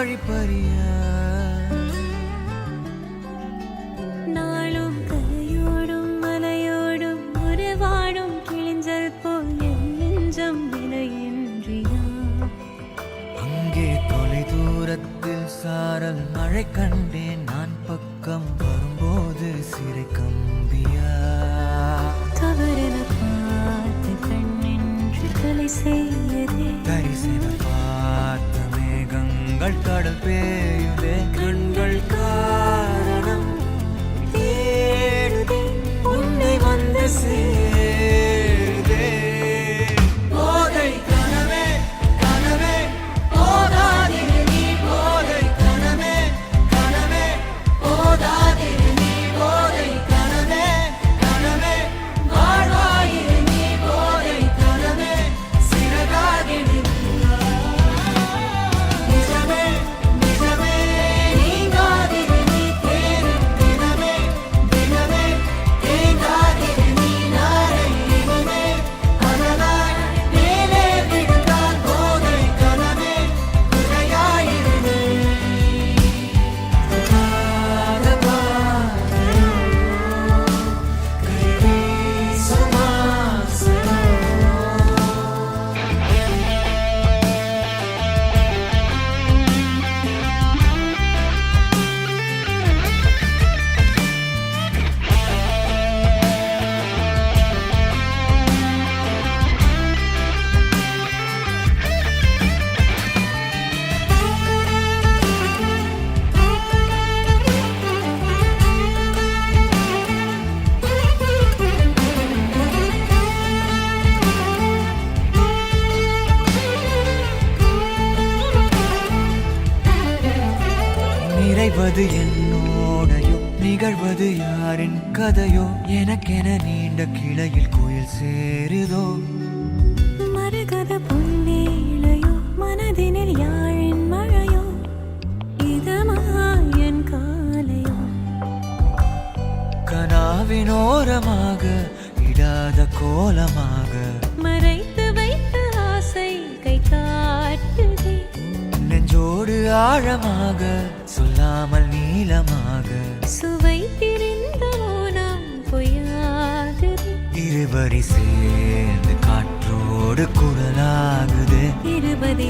வழிப்பறிய நாளும் கரையோடும் மலையோடும் உறவாடும் கிழிஞ்சல் போல் என் நெஞ்சம் விலையின்றியா அங்கே தொலை தூரத்தில் சாரல் மழை கண்டேன் நான் பக்கம் வரும்போது சிறை கம்பியா தவறென பார்த்து கண்ணென்று கொலை செய்யதே தரிசன பார்த்த மேகங்கள் கடல் பேயுதே கண்கள் காரணம் தேடுதே உன்னை வந்து சேருதே போதை கனவே கனவே போதாதிரு நீ போதை கனவே கனவே போதாதிரு நீ போதை கனவே கனவே வாழ்வாயிரு நீ போதை கனவே சிறகாகிடு நிஜமே நிஜமே நீங்காதிரு நீ தேடும் தினமே தினமே தேங்காதிரு நீ நாளை இனிமே அதனால் மேலே விழுந்தால் போதை கனவே குறையாயிரு நீ நிறைவது என்னோடையோ நிகழ்வது யாரின் கதையோ எனக்கென நீண்ட கிளையில் கோயில் சேருதோ மரகத பொன்னேளையோ மனதினில் யாழின் மழையோ இதமாயன் காலையோ கனாவினோரமாக இடாத கோலமாக மறைத்து வைத்த ஆசை கை காட்டுதே நெஞ்சோடு ஆழமாக சொல்லாமல் நீளமாக சுவை திரிந்த மோனம் பொய்யாகுது இருவரி சேர்ந்து காற்றோடு குரலாகுது இருபதை